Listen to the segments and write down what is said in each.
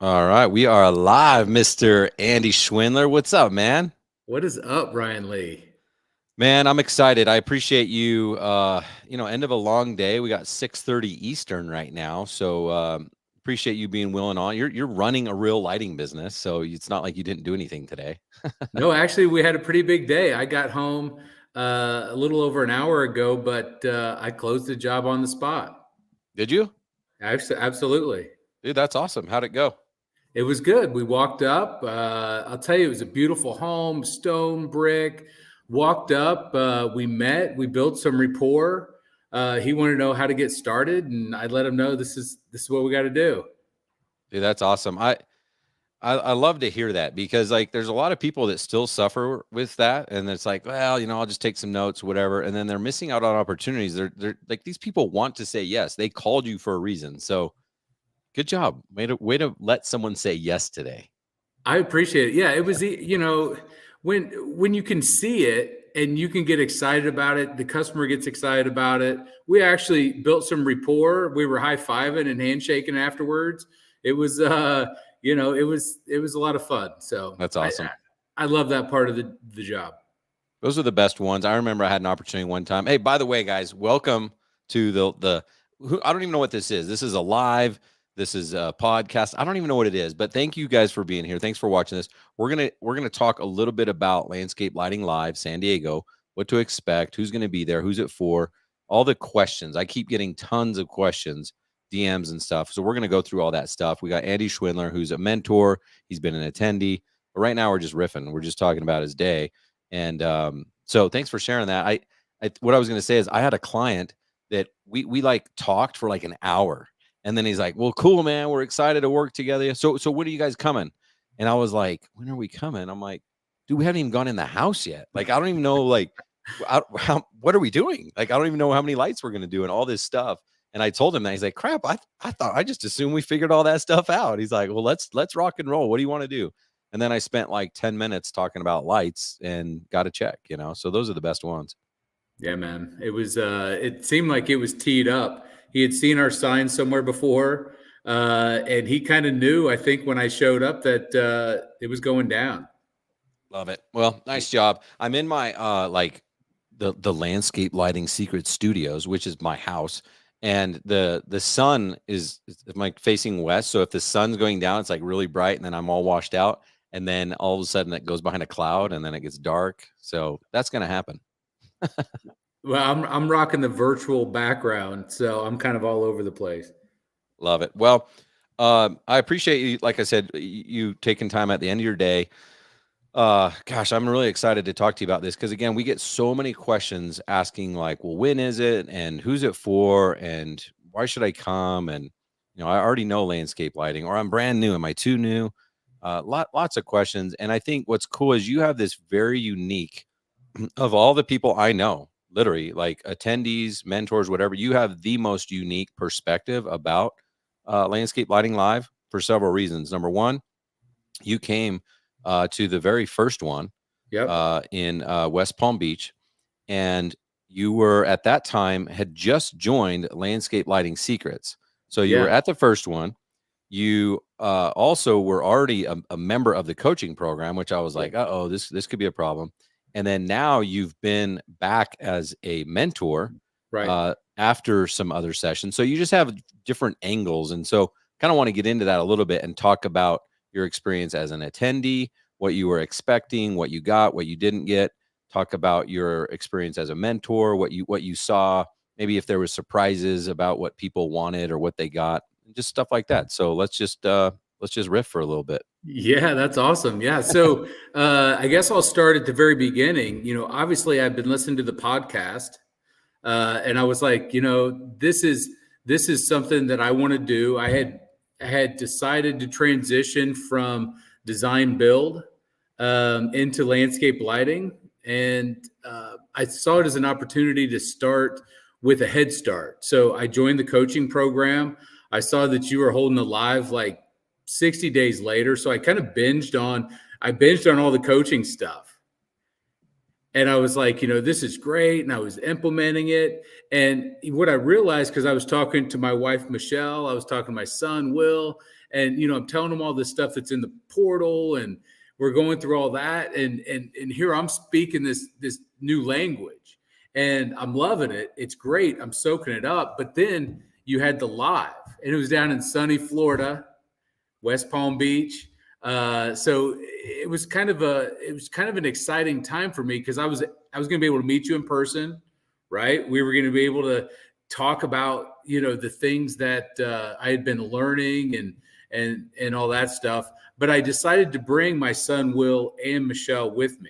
All right, we are live, Mr. Andy Schwindler. What's up, man? What is up, Ryan Lee? Man, I'm excited. I appreciate you. End of a long day. We got 6:30 Eastern right now, so appreciate you being willing on. You're running a real lighting business, so it's not like you didn't do anything today. No, actually, we had a pretty big day. I got home a little over an hour ago, but I closed the job on the spot. Did you? Absolutely. Dude, that's awesome. How'd it go? It was good. We walked up. I'll tell you, it was a beautiful home, stone, brick. Walked up. We met. We built some rapport. He wanted to know how to get started, and I let him know this is what we got to do. Dude, that's awesome. I love to hear that because like there's a lot of people that still suffer with that, and it's like, well, I'll just take some notes, whatever, and then they're missing out on opportunities. They're like these people want to say yes. They called you for a reason, so good job. Way to let someone say yes today. I appreciate it. Yeah, it was when you can see it and you can get excited about it, the customer gets excited about it. We actually built some rapport. We were high-fiving and handshaking afterwards. It was it was a lot of fun. So That's I awesome. I love that part of the job. Those are the best ones. I remember I had an opportunity one time. Hey, by the way, guys, welcome to I don't even know what this is. This is a live. This is a podcast. I don't even know what it is, but thank you guys for being here. Thanks for watching this. We're gonna talk a little bit about Landscape Lighting Live San Diego, what to expect, who's gonna be there, who's it for, all the questions. I keep getting tons of questions, DMs and stuff. So we're gonna go through all that stuff. We got Andy Schwindler, who's a mentor. He's been an attendee. But right now we're just riffing. We're just talking about his day. And so thanks for sharing that. What I was going to say is I had a client that we like talked for like an hour, and then he's like, "Well, cool, man. We're excited to work together. So when are you guys coming?" And I was like, "When are we coming?" I'm like, "Dude, we haven't even gone in the house yet. Like, I don't even know like what are we doing? Like, I don't even know how many lights we're going to do and all this stuff." And I told him that. He's like, "Crap, I thought I just assumed we figured all that stuff out." He's like, "Well, let's rock and roll. What do you want to do?" And then I spent like 10 minutes talking about lights and got a check. So those are the best ones. Yeah, man. It seemed like it was teed up. He had seen our sign somewhere before, and he kind of knew, I think, when I showed up that it was going down. Love it. Well, nice job. I'm in my like the landscape lighting secret studios, which is my house. And the sun is like facing west. So if the sun's going down, it's like really bright, and then I'm all washed out. And then all of a sudden it goes behind a cloud and then it gets dark. So that's gonna happen. Well, I'm rocking the virtual background, so I'm kind of all over the place. Love it. Well, I appreciate you, like I said, you taking time at the end of your day. Gosh, I'm really excited to talk to you about this because again, we get so many questions asking like, well, when is it and who's it for and why should I come? And I already know landscape lighting, or I'm brand new. Am I too new? Lots of questions. And I think what's cool is you have this very unique of all the people I know, literally like attendees, mentors, whatever, you have the most unique perspective about landscape lighting live for several reasons. Number one, you came to the very first one Yep. in West Palm Beach, and you were at that time had just joined Landscape Lighting Secrets. So you were Yeah. at the first one. You also were already a member of the coaching program, which I was Yeah. like, oh, this could be a problem. And then now you've been back as a mentor Right. after some other sessions. So you just have different angles. And so kind of want to get into that a little bit and talk about your experience as an attendee, what you were expecting, what you got, what you didn't get. Talk about your experience as a mentor, what you saw, maybe if there was surprises about what people wanted or what they got, just stuff like that. So let's just riff for a little bit. Yeah, that's awesome. Yeah. So I guess I'll start at the very beginning. Obviously I've been listening to the podcast, and I was like, this is something that I want to do. I had decided to transition from design build into landscape lighting, and I saw it as an opportunity to start with a head start. So I joined the coaching program. I saw that you were holding a live like 60 days later, so I kind of binged on all the coaching stuff. And I was like, this is great. And I was implementing it. And what I realized, because I was talking to my wife, Michelle, I was talking to my son, Will, And, I'm telling them all this stuff that's in the portal, and we're going through all that. And here I'm speaking this new language, and I'm loving it. It's great. I'm soaking it up. But then you had the live, and it was down in sunny Florida, West Palm Beach. So it was kind of an exciting time for me, because I was going to be able to meet you in person, right? We were going to be able to talk about, the things that I had been learning and all that stuff. But I decided to bring my son Will and Michelle with me.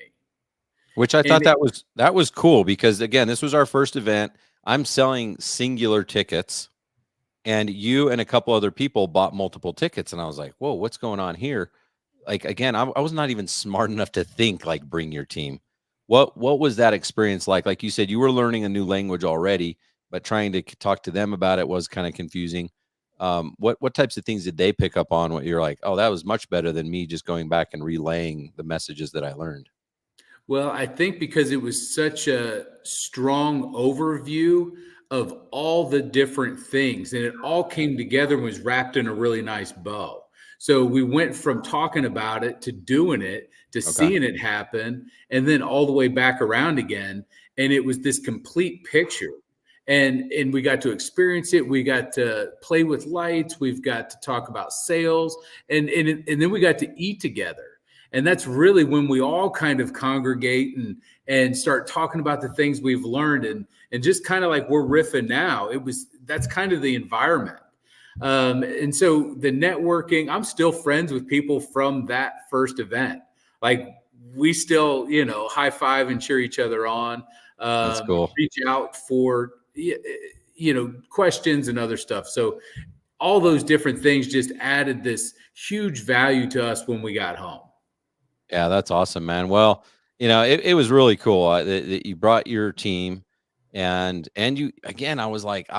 Which I thought that was cool, because again, this was our first event. I'm selling singular tickets, and you and a couple other people bought multiple tickets, and I was like, whoa, what's going on here? Like, again, I was not even smart enough to think like bring your team. What was that experience like? Like you said, you were learning a new language already, but trying to talk to them about it was kind of confusing. What types of things did they pick up on? What you're like, oh, that was much better than me just going back and relaying the messages that I learned. Well, I think because it was such a strong overview of all the different things, and it all came together and was wrapped in a really nice bow. So we went from talking about it to doing it to seeing it happen, and then all the way back around again. And it was this complete picture. And we got to experience it. We got to play with lights. We've got to talk about sales, and then we got to eat together. And that's really when we all kind of congregate and start talking about the things we've learned, and just kind of like we're riffing now. That's kind of the environment. And so the networking, I'm still friends with people from that first event. Like, we still, high five and cheer each other on. That's cool. Reach out for, questions and other stuff. So all those different things just added this huge value to us when we got home. Yeah, that's awesome, man. Well, it was really cool that you brought your team, and you, again, I was like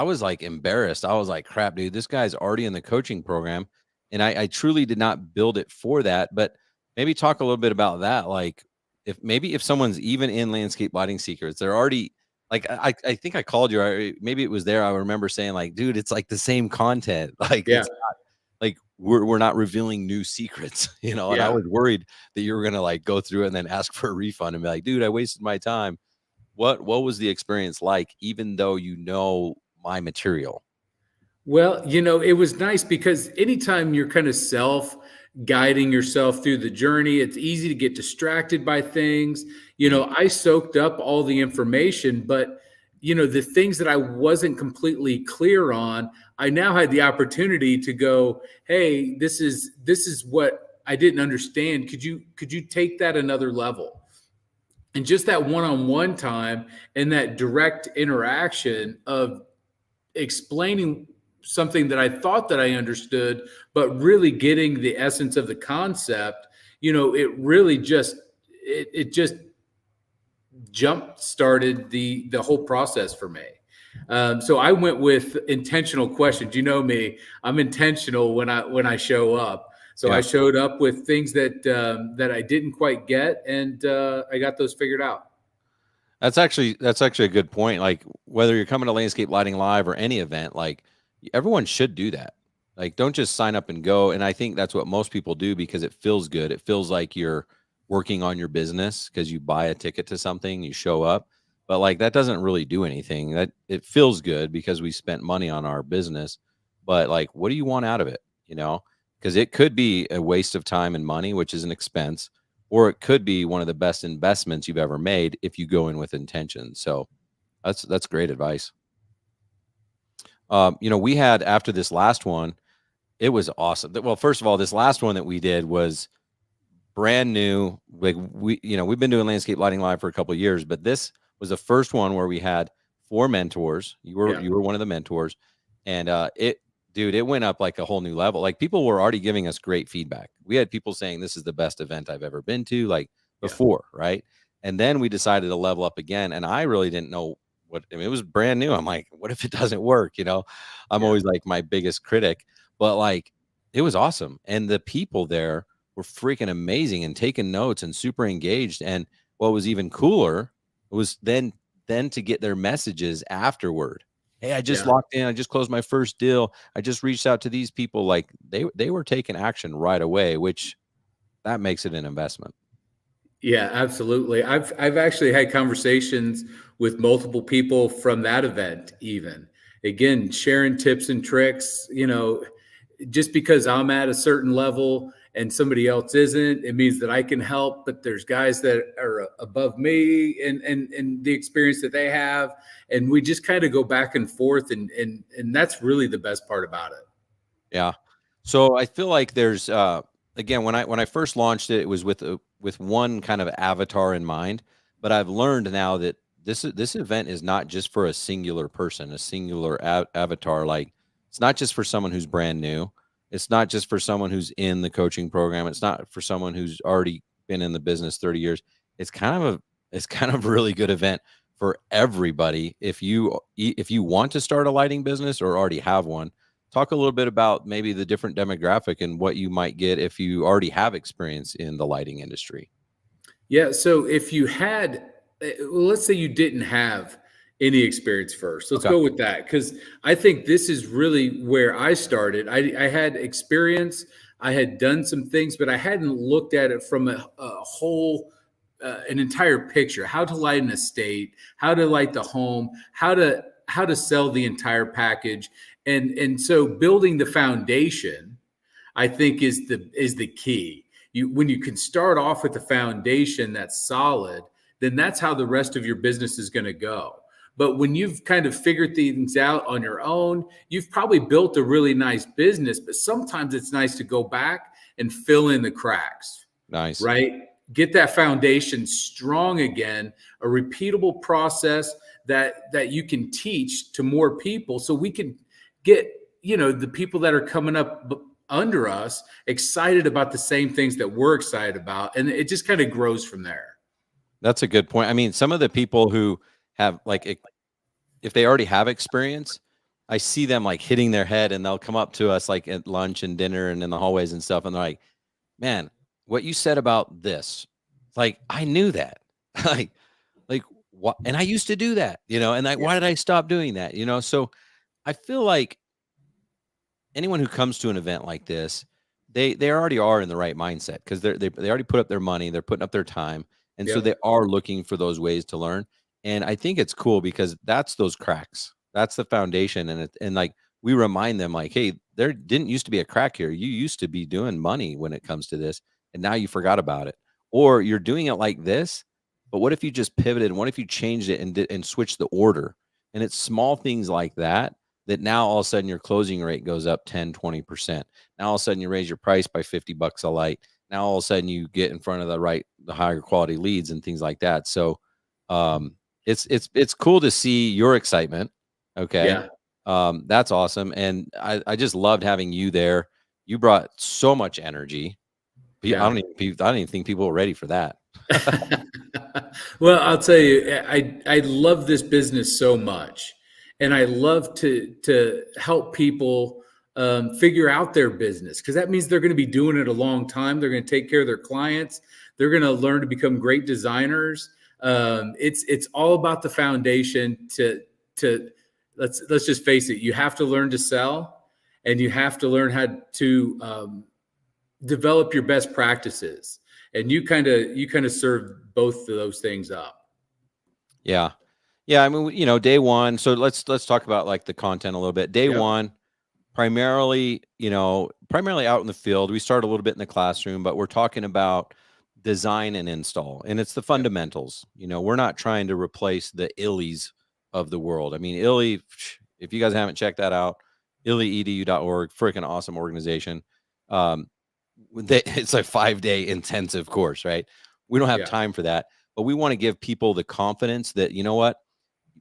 embarrassed. I was like, crap, dude, this guy's already in the coaching program, and I truly did not build it for that. But maybe talk a little bit about that. Like, if someone's even in Landscape Lighting Secrets, they're already like, I think I called you. Maybe it was there. I remember saying like, dude, it's like the same content. Like, Yeah. it's not, like we're not revealing new secrets, and I was worried that you were going to like go through it and then ask for a refund and be like, dude, I wasted my time. What was the experience like, even though my material? Well, it was nice because anytime you're kind of guiding yourself through the journey, it's easy to get distracted by things. I soaked up all the information, but the things that I wasn't completely clear on, I now had the opportunity to go, hey, this is what I didn't understand. Could you take that another level? And just that one-on-one time and that direct interaction of explaining something that I thought that I understood, but really getting the essence of the concept, it really just jump started the whole process for me. So I went with intentional questions. You know me, I'm intentional when I show up. So I showed up with things that I didn't quite get, and I got those figured out. That's actually a good point. Like, whether you're coming to Landscape Lighting Live or any event, like, everyone should do that. Like, don't just sign up and go. And I think that's what most people do, because it feels good. It feels like you're working on your business because you buy a ticket to something, you show up. But like, that doesn't really do anything. That it feels good because we spent money on our business. But like, what do you want out of it? Because it could be a waste of time and money, which is an expense, or it could be one of the best investments you've ever made if you go in with intention. So that's great advice. We had, after this last one, it was awesome. Well, first of all, this last one that we did was brand new. Like, we've been doing Landscape Lighting Live for a couple of years, but this was the first one where we had 4 mentors. You were one of the mentors, and it went up like a whole new level. Like, people were already giving us great feedback. We had people saying this is the best event I've ever been to, like, before, right? And then we decided to level up again, and I really didn't know it was brand new. I'm like, what if it doesn't work? I'm always like my biggest critic, but like, it was awesome. And the people there were freaking amazing and taking notes and super engaged. And what was even cooler was then to get their messages afterward. Hey, I just Yeah. locked in. I just closed my first deal. I just reached out to these people. Like they were taking action right away, which that makes it an investment. Yeah, absolutely. I've actually had conversations with multiple people from that event even. Again, sharing tips and tricks, just because I'm at a certain level and somebody else isn't, it means that I can help, but there's guys that are above me and the experience that they have, and we just kind of go back and forth, and that's really the best part about it. Yeah. So I feel like there's again when I first launched it, it was with one kind of avatar in mind, but I've learned now that this event is not just for a singular person, a singular avatar. Like it's not just for someone who's brand new. It's not just for someone who's in the coaching program. It's not for someone who's already been in the business 30 years. It's kind of it's kind of a really good event for everybody if you want to start a lighting business or already have one. Talk a little bit about maybe the different demographic and what you might get if you already have experience in the lighting industry. Yeah. So if you had, well, let's say you didn't have any experience first. Let's Okay. go with that because I think this is really where I started. I had experience, I had done some things, but I hadn't looked at it from a whole, an entire picture. How to light an estate, how to light the home, how to sell the entire package, and so building the foundation I think is the key. When you can start off with a foundation that's solid, then that's how the rest of your business is going to go. But when you've kind of figured things out on your own, you've probably built a really nice business, but sometimes it's nice to go back and fill in the cracks, Nice. right? Get that foundation strong again, a repeatable process that you can teach to more people so we can get, the people that are coming up under us excited about the same things that we're excited about, and it just kind of grows from there. That's a good point. I mean, some of the people who have like if they already have experience, I see them like hitting their head and they'll come up to us like at lunch and dinner and in the hallways and stuff and they're like, "Man, what you said about this, like I knew that." like like what and I used to do that, and Yeah. why did I stop doing that? So I feel like anyone who comes to an event like this, they already are in the right mindset because they already put up their money, they're putting up their time, and so they Yep. are looking for those ways to learn. And I think it's cool because that's those cracks, that's the foundation, and like we remind them like, hey, there didn't used to be a crack here. You used to be doing money when it comes to this, and now you forgot about it, or you're doing it like this. But what if you just pivoted? What if you changed it and switched the order? And it's small things like that that now all of a sudden your closing rate goes up 10, 20%. Now all of a sudden you raise your price by 50 bucks a light. Now all of a sudden you get in front of the higher quality leads and things like that. So it's cool to see your excitement. Okay. Yeah. That's awesome. And I just loved having you there. You brought so much energy. Yeah. I don't even think people were ready for that. Well, I'll tell you, I love this business so much, and I love to help people figure out their business because that means they're going to be doing it a long time. They're going to take care of their clients. They're going to learn to become great designers. It's all about the foundation. To let's just face it. You have to learn to sell, and you have to learn how to develop your best practices, and you kind of serve both of those things up. Yeah. Yeah. I mean, day one. So let's talk about like the content a little bit. Day Yep. one, primarily out in the field. We start a little bit in the classroom, but we're talking about design and install, and it's the Yep. fundamentals. We're not trying to replace the illies of the world. I mean, illy, if you guys haven't checked that out, illyedu.org, freaking awesome organization. Um, it's a 5-day intensive course, right? We don't have Yeah. time for that, but we want to give people the confidence that, you know what,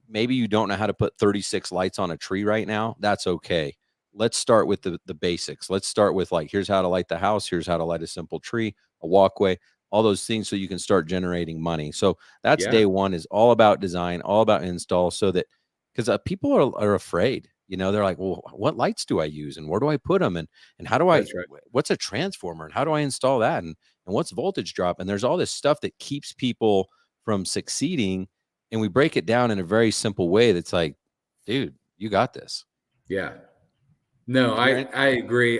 maybe you don't know how to put 36 lights on a tree right now. That's okay. Let's start with the basics. Let's start with like, here's how to light the house. Here's how to light a simple tree, a walkway, all those things so you can start generating money. So that's Yeah. day one is all about design, all about install so that, because people are afraid, they're like, well, what lights do I use and where do I put them? And how do I, That's right. what's a transformer and how do I install that? And what's voltage drop? And there's all this stuff that keeps people from succeeding, and we break it down in a very simple way that's like, dude, you got this. Yeah. No, Is there I agree.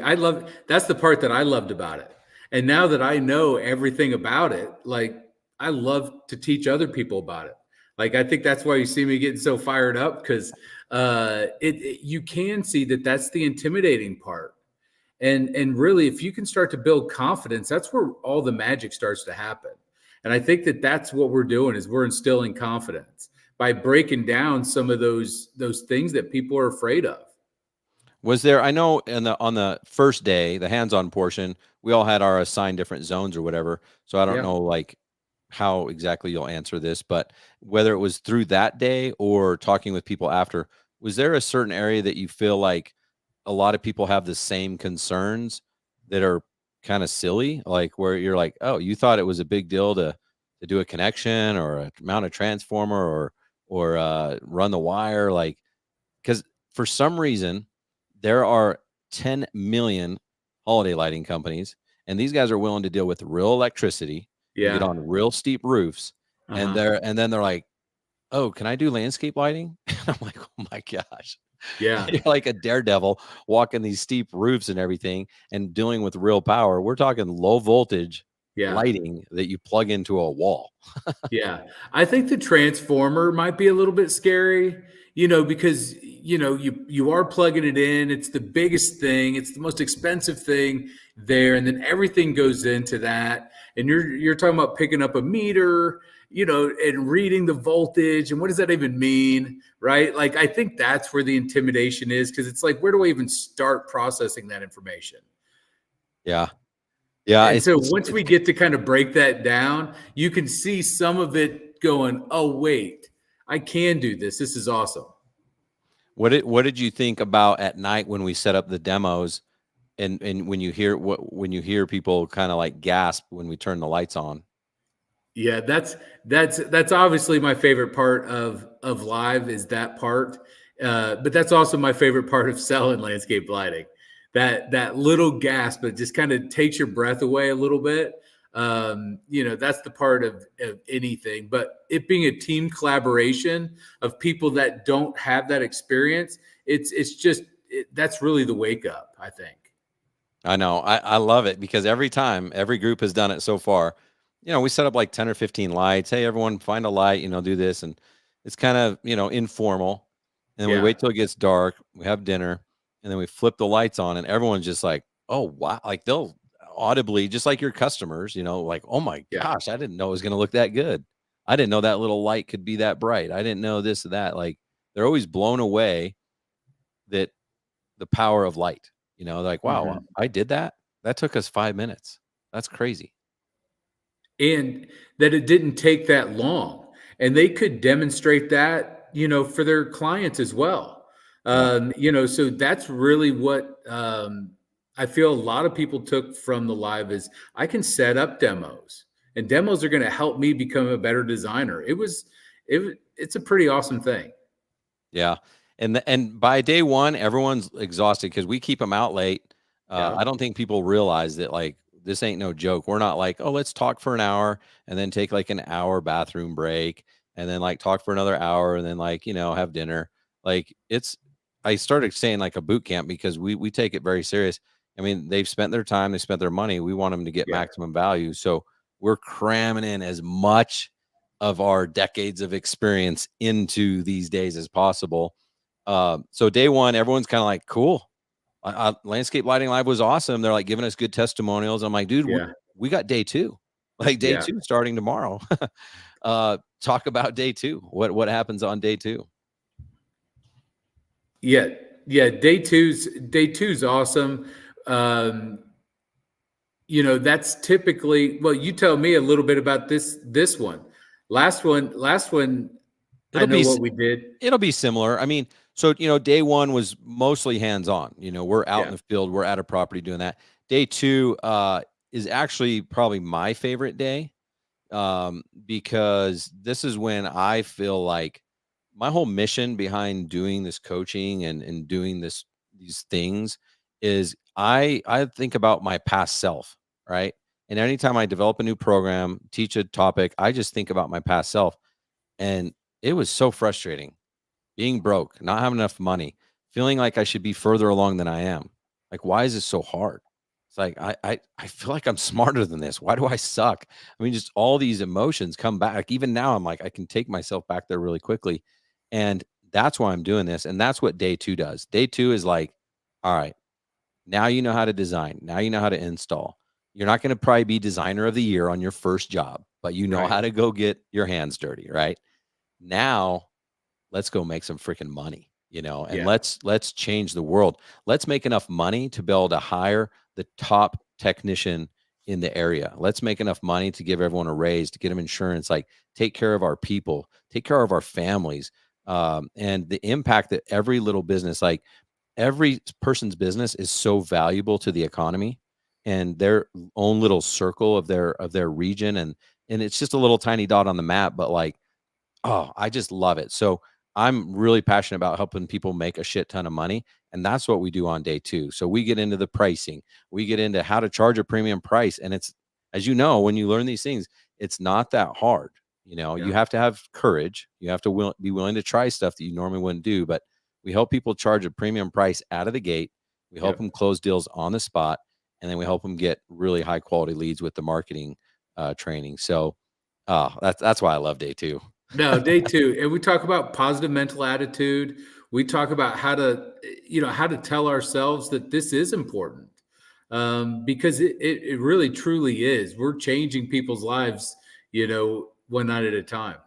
That's the part that I loved about it. And now that I know everything about it, like I love to teach other people about it. Like I think that's why you see me getting so fired up because you can see that that's the intimidating part. And really, if you can start to build confidence, that's where all the magic starts to happen. And I think that that's what we're doing is we're instilling confidence by breaking down some of those things that people are afraid of. Was there, I know on the first day, the hands-on portion, we all had our assigned different zones or whatever. So I don't Yeah. know like how exactly you'll answer this, but whether it was through that day or talking with people after, was there a certain area that you feel like a lot of people have the same concerns that are kind of silly? Like where you're like, oh, you thought it was a big deal to do a connection or mount a transformer or run the wire, like because for some reason there are 10 million holiday lighting companies, and these guys are willing to deal with real electricity and get Yeah. on real steep roofs. And Uh-huh. then they're like, "Oh, can I do landscape lighting?" And I'm like, "Oh my gosh." Yeah. You're like a daredevil walking these steep roofs and everything and dealing with real power. We're talking low voltage Yeah. lighting that you plug into a wall. Yeah. I think the transformer might be a little bit scary, because you are plugging it in. It's the biggest thing. It's the most expensive thing there, and then everything goes into that. And you're talking about picking up a meter, and reading the voltage, and what does that even mean, right? Like I think that's where the intimidation is because it's like, where do I even start processing that information? Yeah. Yeah, And it's so it's once it's we get to kind of break that down, you can see some of it going, oh, wait, I can do this. This is awesome. what did you think about at night when we set up the demos and when you hear people kind of like gasp when we turn the lights on? Yeah, that's obviously my favorite part of live is that part. But that's also my favorite part of selling landscape lighting. That little gasp that just kind of takes your breath away a little bit. That's the part of anything. But it being a team collaboration of people that don't have that experience, it's just that's really the wake up, I think. I know. I love it because every time, every group has done it so far. We set up like 10 or 15 lights. Hey, everyone, find a light, do this. And it's kind of, informal. And then we Yeah, wait till it gets dark. We have dinner. And then we flip the lights on. And everyone's just like, oh, wow. Like they'll audibly, just like your customers, like, oh my yeah. gosh, I didn't know it was going to look that good. I didn't know that little light could be that bright. I didn't know this or that. Like they're always blown away that the power of light. They're like, "Wow, Mhm. I did that? That took us 5 minutes. That's crazy." And that it didn't take that long, and they could demonstrate that for their clients as well. Yeah. So that's really what I feel a lot of people took from the live is I can set up demos, and demos are going to help me become a better designer. It's a pretty awesome thing. Yeah. And by day 1, everyone's exhausted because we keep them out late. Yeah, I don't think people realize that, like, this ain't no joke. We're not like, "Oh, let's talk for an hour and then take, like, an hour bathroom break and then, like, talk for another hour and then, like, have dinner." Like, I started saying, like, a boot camp because we take it very serious. I mean, they've spent their time, they spent their money. We want them to get yeah. maximum value. So, we're cramming in as much of our decades of experience into these days as possible. So day 1, everyone's kind of like, cool. Landscape Lighting Live was awesome. They're like giving us good testimonials. I'm like, dude, Yeah, we got day 2, like day yeah. 2 starting tomorrow. Talk about day 2. What happens on day 2? Yeah, yeah. Day two's awesome. Um, that's typically well, you tell me a little bit about this one. Last one, I It'll know be what we did. It'll be similar. I mean, so, day 1 was mostly hands-on. We're out in Yeah. the field, we're at a property doing that. Day 2 is actually probably my favorite day, because this is when I feel like my whole mission behind doing this coaching and doing these things is I think about my past self, right? And anytime I develop a new program, teach a topic, I just think about my past self. And it was so frustrating being broke, not having enough money, feeling like I should be further along than I am. Like, why is this so hard? It's like I feel like I'm smarter than this. Why do I suck? I mean, just all these emotions come back. Even now, I'm like, I can take myself back there really quickly. And that's why I'm doing this. And that's what day two does. Day two is like, all right, now you know how to design. Now you know how to install. You're not going to probably be designer of the year on your first job, but you know Right. how to go get your hands dirty, right? Now let's go make some freaking money, and Yeah. let's change the world. Let's make enough money to be able to hire the top technician in the area. Let's make enough money to give everyone a raise, to get them insurance, like take care of our people, take care of our families. And the impact that every little business, like every person's business is so valuable to the economy and their own little circle of their region. And it's just a little tiny dot on the map, but like, oh, I just love it. So I'm really passionate about helping people make a shit ton of money. And that's what we do on day two. So we get into the pricing, we get into how to charge a premium price. And it's, as you know, when you learn these things, it's not that hard. You Yeah. have to have courage. You have to be willing to try stuff that you normally wouldn't do. But we help people charge a premium price out of the gate. We help Yep. them close deals on the spot. And then we help them get really high quality leads with the marketing training. So that's why I love day two. No, day two, and we talk about positive mental attitude. We talk about how to, how to tell ourselves that this is important, because it really truly is. We're changing people's lives, one night at a time.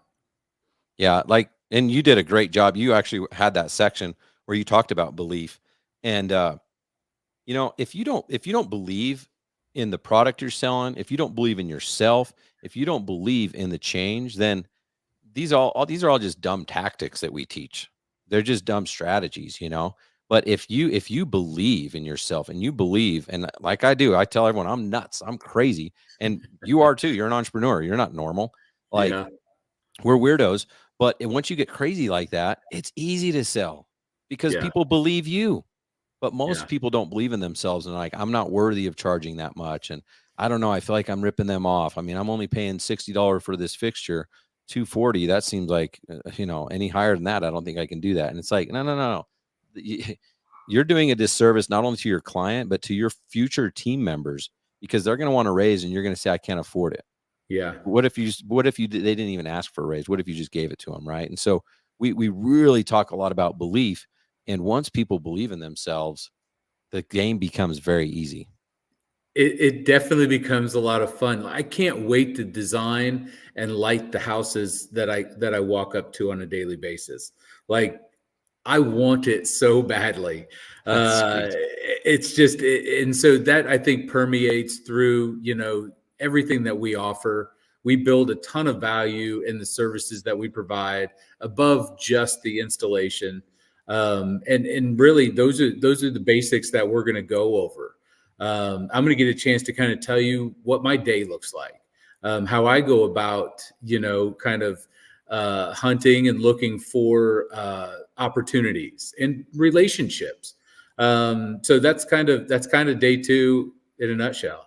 Yeah, like, and you did a great job. You actually had that section where you talked about belief. And if you don't believe in the product you're selling, if you don't believe in yourself, if you don't believe in the change, then these are all just dumb tactics that we teach. They're just dumb strategies. But if you believe in yourself and you believe, and like I do, I tell everyone I'm nuts, I'm crazy, and you are too. You're an entrepreneur. You're not normal. Like, Yeah, we're weirdos, but once you get crazy like that, it's easy to sell because yeah, people believe you. But yeah, most people don't believe in themselves and like, I'm not worthy of charging that much. And I don't know. I feel like I'm ripping them off. I mean, I'm only paying $60 for this fixture, 240. That seems like, any higher than that, I don't think I can do that. And it's like, no, no, no, no. You're doing a disservice not only to your client, but to your future team members because they're going to want to raise and you're going to say, I can't afford it. yeah. They didn't even ask for a raise? What if you just gave it to them, right? And so we really talk a lot about belief. And once people believe in themselves, the game becomes very easy. It definitely becomes a lot of fun. I can't wait to design and light the houses that I walk up to on a daily basis. Like, I want it so badly. That's Uh, sweet. it's just, and so that I think permeates through, everything that we offer. We build a ton of value in the services that we provide above just the installation. And really, those are the basics that we're going to go over. I'm going to get a chance to kind of tell you what my day looks like, how I go about, kind of hunting and looking for opportunities and relationships. So that's kind of day two in a nutshell.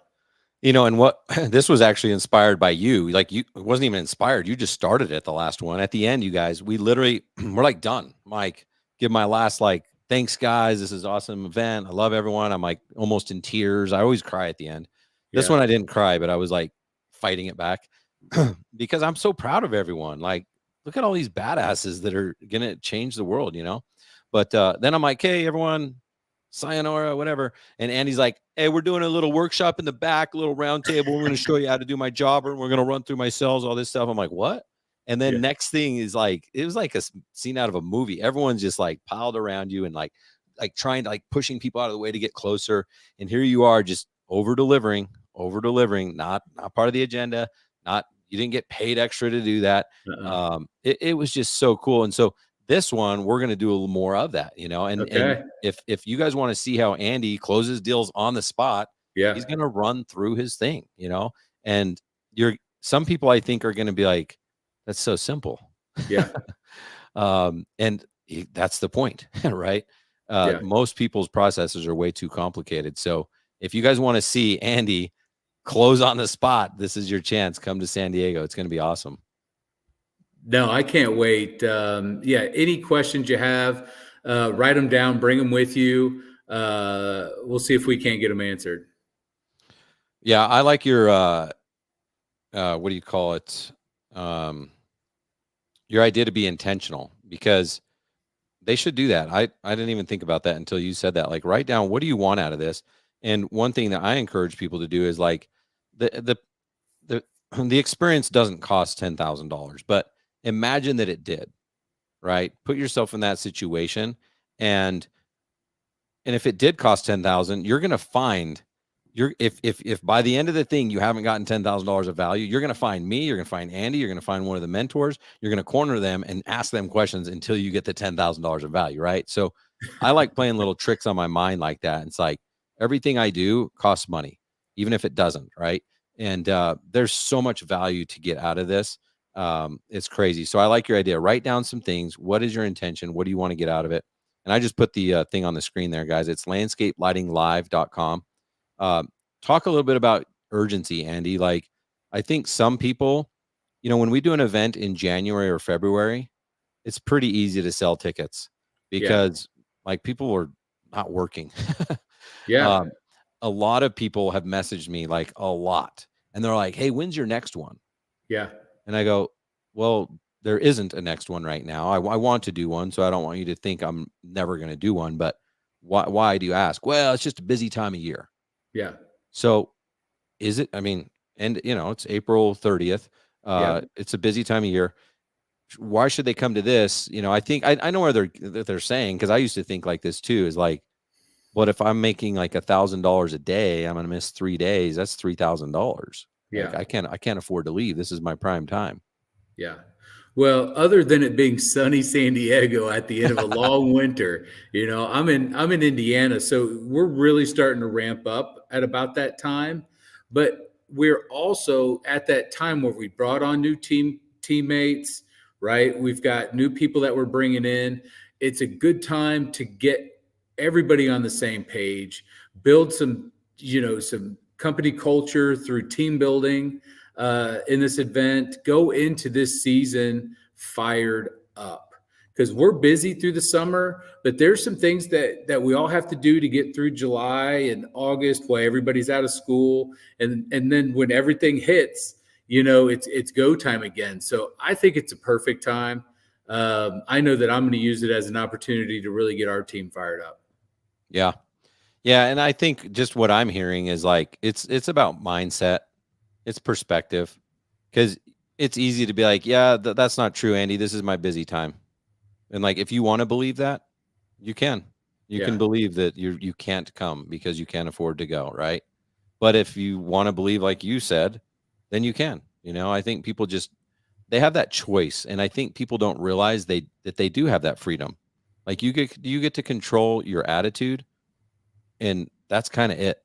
And what this was actually inspired by you. Like, it wasn't even inspired. You just started it the last one. At the end, you guys, we literally we're like done. Mike, give my last like, thanks guys. This is awesome event. I love everyone. I'm like almost in tears. I always cry at the end. This Yeah, one I didn't cry, but I was like fighting it back because I'm so proud of everyone. Like, look at all these badasses that are gonna change the world. But then I'm like, hey, everyone, sayonara, whatever. And Andy's like, hey, we're doing a little workshop in the back, a little round table. We're going to show you how to do my jobber. And we're going to run through my cells, all this stuff. I'm like, what? And yeah, then next thing is like, it was like a scene out of a movie. Everyone's just like piled around you and like trying to like pushing people out of the way to get closer. And here you are just over delivering, not part of the agenda. You didn't get paid extra to do that. uh-uh. It was just so cool. And so this one, we're going to do a little more of that, and Okay, if you guys want to see how Andy closes deals on the spot, yeah, he's going to run through his thing. And some people I think are going to be like, that's so simple. yeah, And that's the point, right? yeah. Most people's processes are way too complicated. So if you guys want to see Andy close on the spot, this is your chance. Come to San Diego. It's going to be awesome. No, I can't wait. Yeah, any questions you have, write them down, bring them with you. We'll see if we can't get them answered. Yeah, I like your what do you call it? Um, your idea to be intentional, because they should do that. I didn't even think about that until you said that. Like, write down, what do you want out of this? And one thing that I encourage people to do is like the the the experience doesn't cost $10,000, but imagine that it did, right? Put yourself in that situation, and if it did cost 10,000, you're going to find if by the end of the thing you haven't gotten $10,000 of value, you're going to find me, you're going to find Andy, you're going to find one of the mentors, you're going to corner them and ask them questions until you get the $10,000 of value, right? So I like playing little tricks on my mind like that. It's like everything I do costs money, even if it doesn't, right? And there's so much value to get out of this. It's crazy. So I like your idea. Write down some things. What is your intention? What do you want to get out of it? And I just put the thing on the screen there, guys. It's landscapelightinglive.com. Uh, talk a little bit about urgency, Andy. Like, I think some people, when we do an event in January or February, it's pretty easy to sell tickets Yeah, because like people are not working. yeah, um, a lot of people have messaged me, like a lot, and they're like, "Hey, when's your next one?" yeah, And I go, "Well, there isn't a next one right now. I want to do one, so I don't want you to think I'm never going to do one. But why do you ask?" Well, it's just a busy time of year. yeah, So is it? I mean, and it's April 30th. yeah, It's a busy time of year. Why should they come to this? I think I know where they're saying, because I used to think like this too. Is like, what if I'm making like $1,000 a day? I'm going to miss 3 days. That's $3,000. Like yeah. I can't afford to leave. This is my prime time. Yeah. Well, other than it being sunny San Diego at the end of a long winter, I'm in Indiana, so we're really starting to ramp up at about that time. But we're also at that time where we brought on new teammates, right? We've got new people that we're bringing in. It's a good time to get everybody on the same page, build some company culture through team building in this event, go into this season fired up, because we're busy through the summer, but there's some things that we all have to do to get through July and August while everybody's out of school, and then when everything hits, it's go time again. So I think it's a perfect time. I know that I'm going to use it as an opportunity to really get our team fired up. Yeah. Yeah, and I think just what I'm hearing is like it's about mindset, it's perspective, because it's easy to be like, yeah, that's not true, Andy. This is my busy time, and like if you want to believe that, you can, Yeah, believe that you can't come because you can't afford to go, right? But if you want to believe, like you said, then you can. I think people just they have that choice, and I think people don't realize that they do have that freedom. Like you get to control your attitude, and that's kind of it.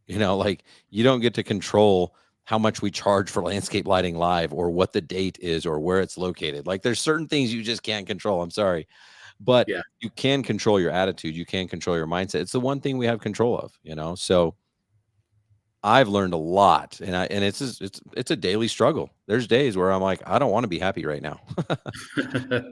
Like you don't get to control how much we charge for landscape lighting live, or what the date is, or where it's located. Like there's certain things you just can't control. I'm sorry. But yeah. you can control your attitude. You can control your mindset. It's the one thing we have control of, So I've learned a lot, and it's a daily struggle. There's days where I'm like, I don't want to be happy right now.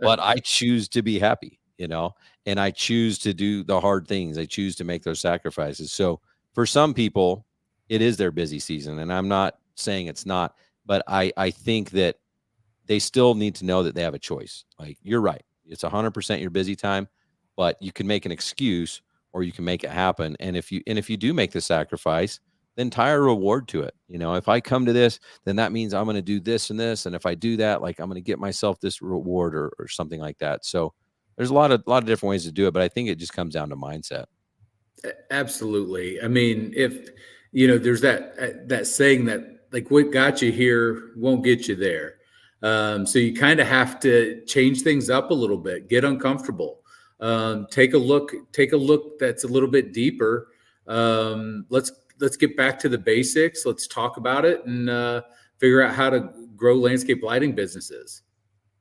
But I choose to be happy, and I choose to do the hard things. I choose to make those sacrifices. So for some people, it is their busy season, and I'm not saying it's not, but I think that they still need to know that they have a choice. Like you're right. It's 100% your busy time, but you can make an excuse or you can make it happen. And if you do make the sacrifice, then tie a reward to it. If I come to this, then that means I'm going to do this and this. And if I do that, like I'm going to get myself this reward, or something like that. So there's a lot of different ways to do it, but I think it just comes down to mindset. Absolutely. I mean, if there's that saying that like what got you here won't get you there. So you kind of have to change things up a little bit, get uncomfortable, take a look that's a little bit deeper. Let's get back to the basics. Let's talk about it and figure out how to grow landscape lighting businesses.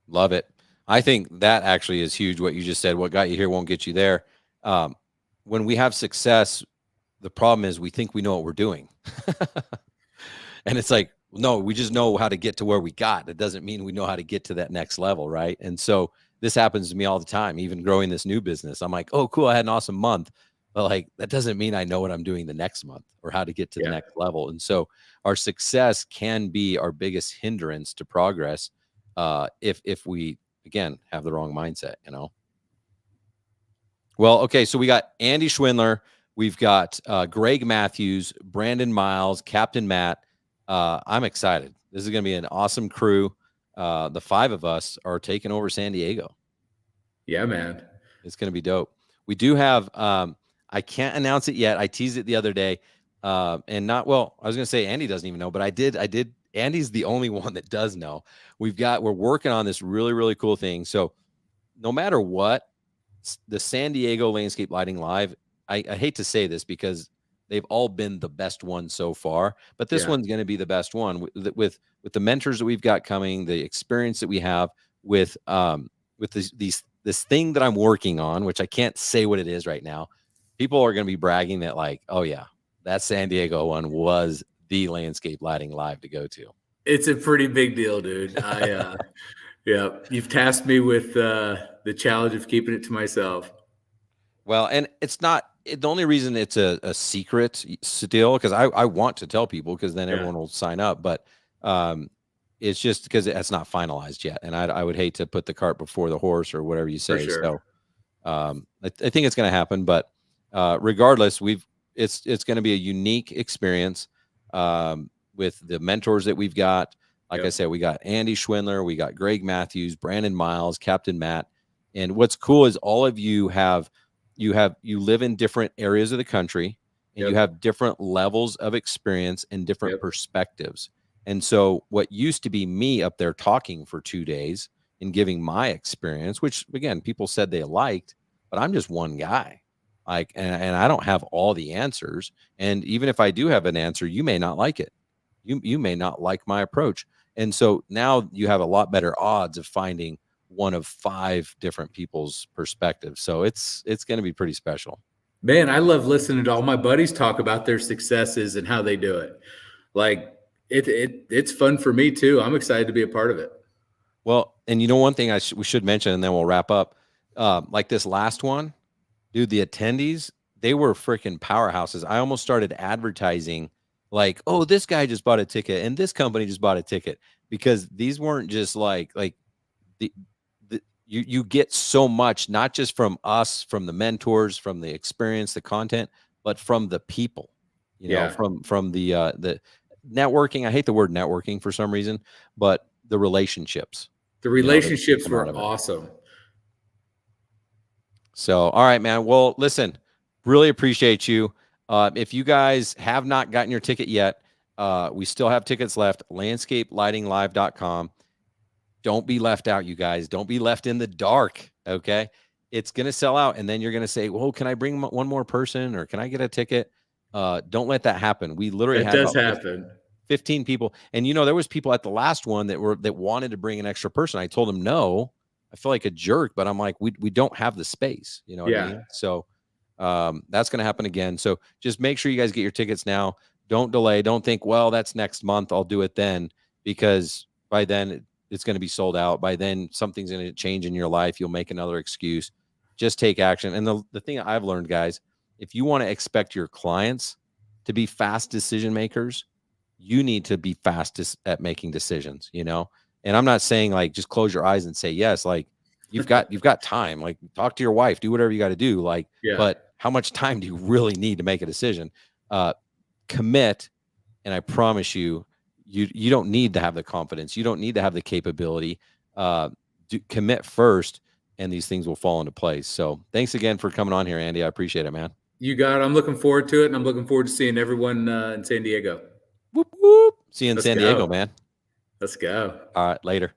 Love it. I think that actually is huge. What you just said, what got you here won't get you there. Um, when we have success, the problem is we think we know what we're doing. And it's like, No, we just know how to get to where we got. It doesn't mean we know how to get to that next level, right? And so this happens to me all the time, even growing this new business. I'm like, oh, cool, I had an awesome month. But like that doesn't mean I know what I'm doing the next month or how to get to the Yeah. next level. And so our success can be our biggest hindrance to progress if we again have the wrong mindset, you know. Well, okay, so we got Andy Schwindler, we've got Greg Matthews, Brandon Miles, Captain Matt. I'm excited. This is going to be an awesome crew. The 5 of us are taking over San Diego. Yeah, man. It's going to be dope. We do have. I can't announce it yet. I teased it the other day, and not well. I was going to say Andy doesn't even know, but I did. Andy's the only one that does know. We're working on this really, really cool thing. So no matter what, the San Diego Landscape Lighting Live, I hate to say this because they've all been the best one so far, but this one's going to be the best one with the mentors that we've got coming, the experience that we have with this thing that I'm working on, which I can't say what it is right now. People are going to be bragging that like, oh yeah, that San Diego one was the Landscape Lighting Live to go to. It's a pretty big deal, dude. Yeah, you've tasked me with the challenge of keeping it to myself. Well, and it's not the only reason it's a secret still, because I want to tell people because then everyone will sign up. But it's just because it's not finalized yet. And I would hate to put the cart before the horse or whatever you say. Sure. So I think it's going to happen. But regardless, it's going to be a unique experience with the mentors that we've got. Like I said, we got Andy Schwindler, we got Greg Matthews, Brandon Miles, Captain Matt. And what's cool is all of you live in different areas of the country, and you have different levels of experience and different perspectives. And so what used to be me up there talking for 2 days and giving my experience, which again, people said they liked, but I'm just one guy. Like, and I don't have all the answers. And even if I do have an answer, you may not like it. You may not like my approach. And so now you have a lot better odds of finding one of 5 different people's perspectives. So it's going to be pretty special. Man, I love listening to all my buddies talk about their successes and how they do it. Like it's fun for me too. I'm excited to be a part of it. Well, and you know, one thing we should mention, and then we'll wrap up. Like this last one, dude, the attendees, they were freaking powerhouses. I almost started advertising like, oh, this guy just bought a ticket and this company just bought a ticket, because these weren't just like you get so much, not just from us, from the mentors, from the experience, the content, but from the people, you know, from the networking. I hate the word networking for some reason, but the relationships. The relationships were awesome. So, all right, man. Well, listen, really appreciate you. If you guys have not gotten your ticket yet, we still have tickets left. landscapelightinglive.com. Don't be left out, you guys. Don't be left in the dark. Okay. It's going to sell out. And then you're going to say, well, can I bring one more person, or can I get a ticket? Don't let that happen. We literally had about 15 people. And you know, there was people at the last one that wanted to bring an extra person. I told them no. I feel like a jerk, but I'm like, we don't have the space. You know what I mean? So that's going to happen again. So just make sure you guys get your tickets now. Don't delay. Don't think, well, that's next month, I'll do it then, because by then it's going to be sold out. By then something's going to change in your life. You'll make another excuse. Just take action. And the thing I've learned, guys, if you want to expect your clients to be fast decision makers, you need to be fast at making decisions, you know? And I'm not saying like, just close your eyes and say yes. Like you've got time, like talk to your wife, do whatever you got to do. Like, but how much time do you really need to make a decision? Commit. And I promise you, you don't need to have the confidence. You don't need to have the capability. Commit first, and these things will fall into place. So thanks again for coming on here, Andy. I appreciate it, man. You got it. I'm looking forward to it, and I'm looking forward to seeing everyone in San Diego. Whoop, whoop. See you in San Diego, man. Let's go. All right, later.